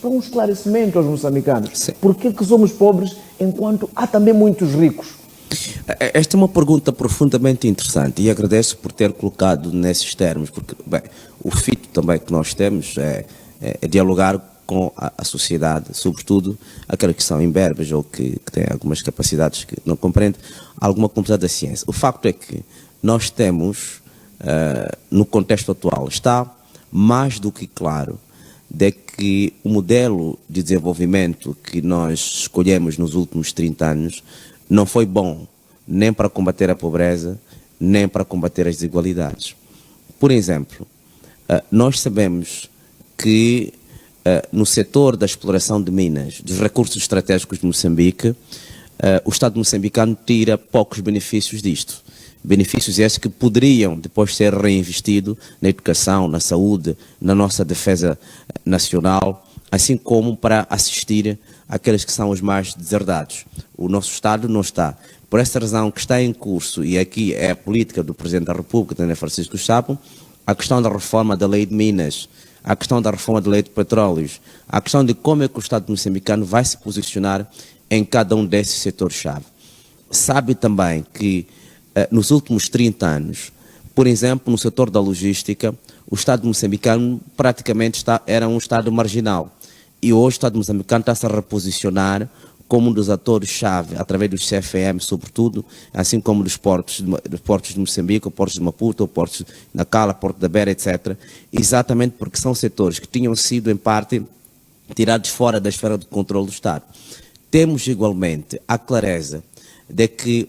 para um esclarecimento aos moçambicanos. Sim. Por que somos pobres enquanto há também muitos ricos? Esta é uma pergunta profundamente interessante e agradeço por ter colocado nesses termos, porque bem, o fito também que nós temos é dialogar com a sociedade, sobretudo aquelas que são imberbes ou que têm algumas capacidades que não compreendem alguma complexidade da ciência. O facto é que nós temos, no contexto atual, está mais do que claro de que o modelo de desenvolvimento que nós escolhemos nos últimos 30 anos não foi bom nem para combater a pobreza, nem para combater as desigualdades. Por exemplo, nós sabemos que no setor da exploração de minas, dos recursos estratégicos de Moçambique, o Estado moçambicano tira poucos benefícios disto. Benefícios esses que poderiam depois ser reinvestidos na educação, na saúde, na nossa defesa nacional, assim como para assistir àqueles que são os mais deserdados. O nosso Estado não está. Por essa razão que está em curso, e aqui é a política do Presidente da República, Daniel Francisco Chapo, a questão da reforma da lei de minas, a questão da reforma da lei de petróleos, a questão de como é que o Estado moçambicano vai se posicionar em cada um desses setores-chave. Sabe também que nos últimos 30 anos, por exemplo, no setor da logística, o Estado moçambicano praticamente era um Estado marginal. E hoje o Estado moçambicano está a se reposicionar como um dos atores-chave, através dos CFM, sobretudo, assim como dos portos de Moçambique, portos de Maputo, portos de Nacala, Porto da Beira, etc. Exatamente porque são setores que tinham sido, em parte, tirados fora da esfera de controle do Estado. Temos, igualmente, a clareza de que,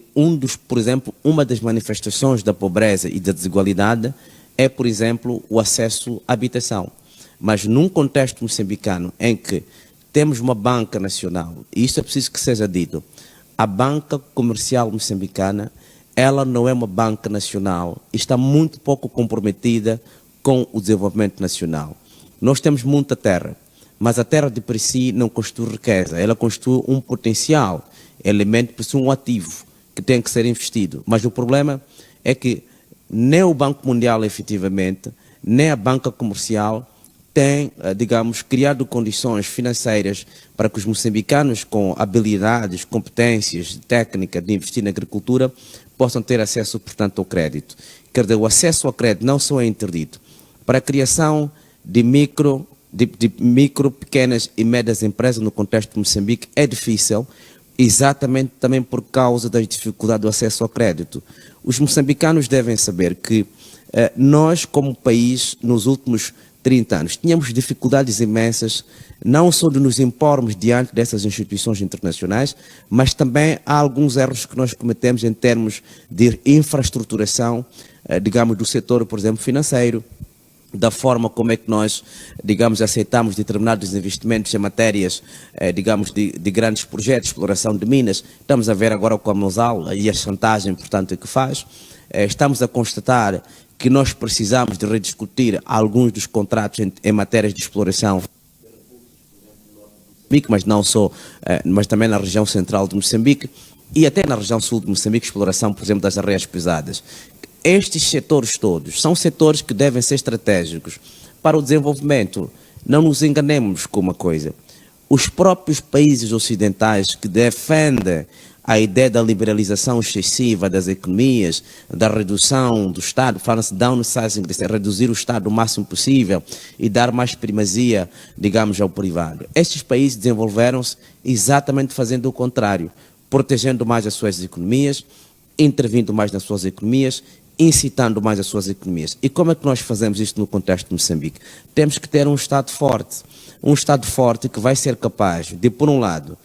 por exemplo, uma das manifestações da pobreza e da desigualdade é, por exemplo, o acesso à habitação. Mas num contexto moçambicano em que temos uma banca nacional, e isso é preciso que seja dito, a banca comercial moçambicana, ela não é uma banca nacional, está muito pouco comprometida com o desenvolvimento nacional. Nós temos muita terra, mas a terra de por si não constitui riqueza, ela constitui um potencial, elemento, por si um ativo que tem que ser investido. Mas o problema é que nem o Banco Mundial, efetivamente, nem a banca comercial tem, digamos, criado condições financeiras para que os moçambicanos com habilidades, competências, técnica de investir na agricultura possam ter acesso, portanto, ao crédito. Quer dizer, o acesso ao crédito não só é interdito. Para a criação de micro, pequenas e médias empresas no contexto de Moçambique é difícil, exatamente também por causa das dificuldades do acesso ao crédito. Os moçambicanos devem saber que nós, como país, nos últimos 30 anos, tínhamos dificuldades imensas, não só de nos impormos diante dessas instituições internacionais, mas também há alguns erros que nós cometemos em termos de infraestruturação, digamos, do setor, por exemplo, financeiro, da forma como é que nós, digamos, aceitamos determinados investimentos em matérias, digamos, de grandes projetos, exploração de minas. Estamos a ver agora com a Mosal e a chantagem, portanto, que faz. Estamos a constatar que nós precisamos de rediscutir alguns dos contratos em matérias de exploração, mas não só, mas também na região central de Moçambique e até na região sul de Moçambique, exploração, por exemplo, das areias pesadas. Estes setores todos são setores que devem ser estratégicos para o desenvolvimento. Não nos enganemos com uma coisa. Os próprios países ocidentais que defendem a ideia da liberalização excessiva das economias, da redução do Estado, fala-se downsizing, reduzir o Estado o máximo possível e dar mais primazia, digamos, ao privado. Estes países desenvolveram-se exatamente fazendo o contrário, protegendo mais as suas economias, intervindo mais nas suas economias, incitando mais as suas economias. E como é que nós fazemos isto no contexto de Moçambique? Temos que ter um Estado forte que vai ser capaz de, por um lado,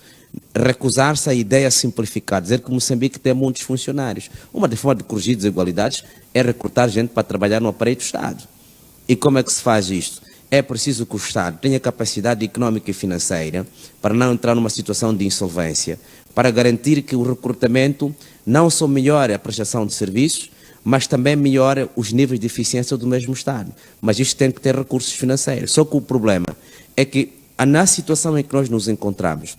recusar-se à ideia simplificada, dizer que Moçambique tem muitos funcionários. Uma das formas de corrigir desigualdades é recrutar gente para trabalhar no aparelho do Estado. E como é que se faz isto? É preciso que o Estado tenha capacidade económica e financeira para não entrar numa situação de insolvência, para garantir que o recrutamento não só melhore a prestação de serviços, mas também melhora os níveis de eficiência do mesmo Estado. Mas isto tem que ter recursos financeiros. Só que o problema é que, na situação em que nós nos encontramos,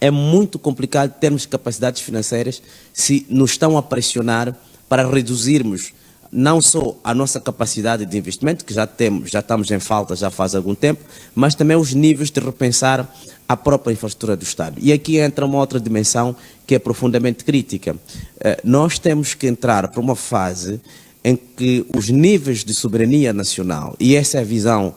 é muito complicado termos capacidades financeiras se nos estão a pressionar para reduzirmos não só a nossa capacidade de investimento, que já estamos em falta já faz algum tempo, mas também os níveis de repensar a própria infraestrutura do Estado. E aqui entra uma outra dimensão que é profundamente crítica. Nós temos que entrar para uma fase em que os níveis de soberania nacional, e essa é a visão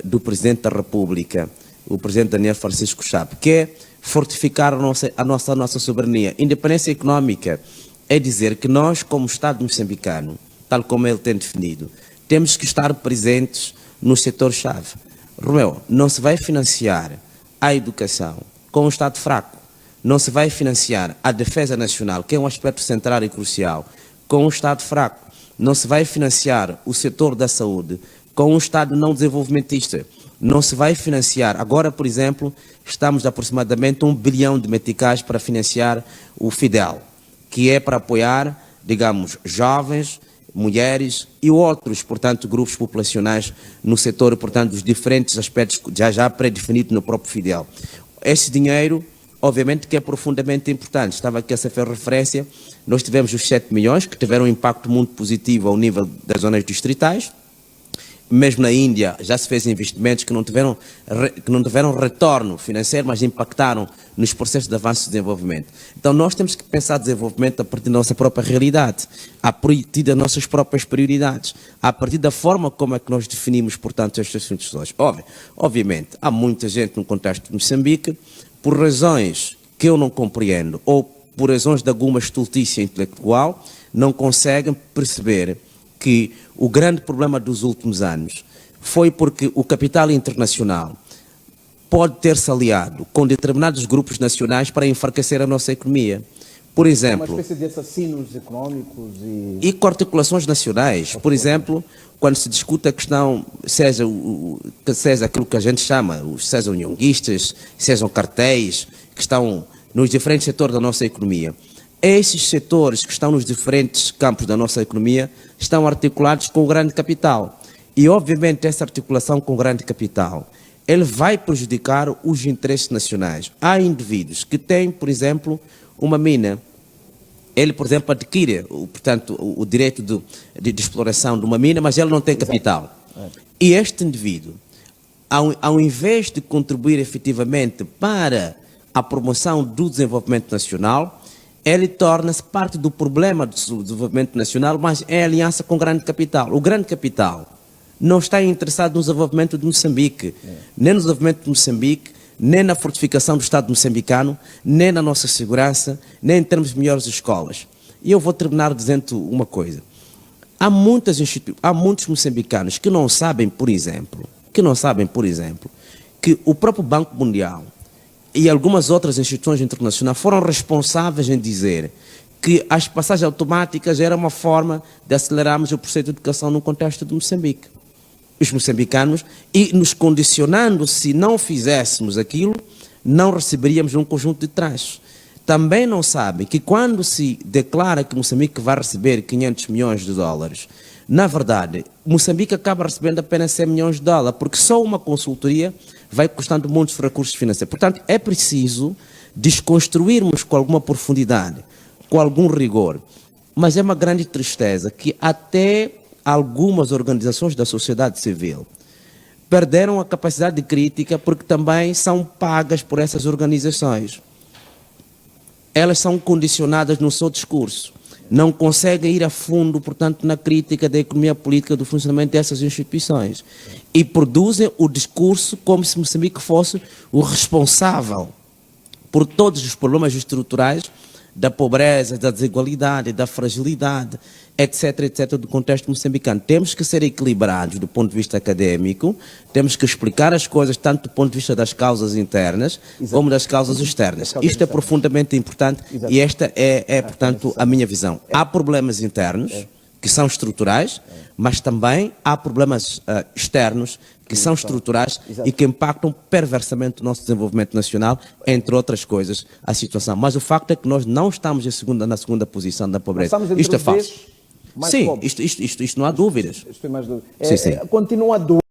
do Presidente da República, o Presidente Daniel Francisco Chapo, que é fortificar a nossa soberania. Independência econômica é dizer que nós, como Estado moçambicano, tal como ele tem definido, temos que estar presentes no setor-chave. Romeu, não se vai financiar a educação com um Estado fraco, não se vai financiar a defesa nacional, que é um aspecto central e crucial, com um Estado fraco, não se vai financiar o setor da saúde com um Estado não desenvolvimentista, não se vai financiar. Agora, por exemplo, estamos aproximadamente 1 bilhão de meticais para financiar o FIDEL, que é para apoiar, digamos, jovens, mulheres e outros, portanto, grupos populacionais no setor, portanto, dos diferentes aspectos já pré-definidos no próprio FIDEL. Esse dinheiro, obviamente, que é profundamente importante. Estava aqui a ser feita referência, nós tivemos os 7 milhões, que tiveram um impacto muito positivo ao nível das zonas distritais. Mesmo na Índia já se fez investimentos que não tiveram retorno financeiro, mas impactaram nos processos de avanço e desenvolvimento. Então nós temos que pensar desenvolvimento a partir da nossa própria realidade, a partir das nossas próprias prioridades, a partir da forma como é que nós definimos, portanto, estas funções. Obviamente, há muita gente no contexto de Moçambique, por razões que eu não compreendo, ou por razões de alguma estultícia intelectual, não conseguem perceber que o grande problema dos últimos anos foi porque o capital internacional pode ter-se aliado com determinados grupos nacionais para enfraquecer a nossa economia. Por exemplo, uma espécie de assassinos económicos e com articulações nacionais. Por exemplo, quando se discute a questão, seja aquilo que a gente chama, sejam unionistas, sejam cartéis, que estão nos diferentes setores da nossa economia. Esses setores que estão nos diferentes campos da nossa economia estão articulados com o grande capital. E, obviamente, essa articulação com o grande capital, ele vai prejudicar os interesses nacionais. Há indivíduos que têm, por exemplo, uma mina. Ele, por exemplo, adquire, portanto, o direito de exploração de uma mina, mas ele não tem capital. E este indivíduo, ao invés de contribuir efetivamente para a promoção do desenvolvimento nacional, ele torna-se parte do problema do desenvolvimento nacional, mas é aliança com o grande capital. O grande capital não está interessado no desenvolvimento de Moçambique, nem no desenvolvimento de Moçambique, nem na fortificação do Estado moçambicano, nem na nossa segurança, nem em termos de melhores escolas. E eu vou terminar dizendo uma coisa. Há muitos moçambicanos que não sabem, por exemplo, que o próprio Banco Mundial e algumas outras instituições internacionais foram responsáveis em dizer que as passagens automáticas era uma forma de acelerarmos o processo de educação no contexto de Moçambique. Os moçambicanos, e nos condicionando, se não fizéssemos aquilo, não receberíamos um conjunto de traços. Também não sabem que quando se declara que Moçambique vai receber 500 milhões de dólares, na verdade, Moçambique acaba recebendo apenas 100 milhões de dólares, porque só uma consultoria vai custando muitos recursos financeiros. Portanto, é preciso desconstruirmos com alguma profundidade, com algum rigor. Mas é uma grande tristeza que até algumas organizações da sociedade civil perderam a capacidade de crítica porque também são pagas por essas organizações. Elas são condicionadas no seu discurso. Não conseguem ir a fundo, portanto, na crítica da economia política do funcionamento dessas instituições. E produzem o discurso como se Moçambique fosse o responsável por todos os problemas estruturais da pobreza, da desigualdade, da fragilidade, etc., etc., do contexto moçambicano. Temos que ser equilibrados do ponto de vista académico, temos que explicar as coisas tanto do ponto de vista das causas internas como das causas externas. Isto é profundamente importante e esta é, portanto, a minha visão. Há problemas internos que são estruturais, mas também há problemas externos que são estruturais e que impactam perversamente o nosso desenvolvimento nacional, entre outras coisas, a situação. Mas o facto é que nós não estamos na segunda posição da pobreza. Isto é falso. Sim, isto não há dúvidas. Isto tem mais dúvidas. Sim, sim. Continua a dúvida.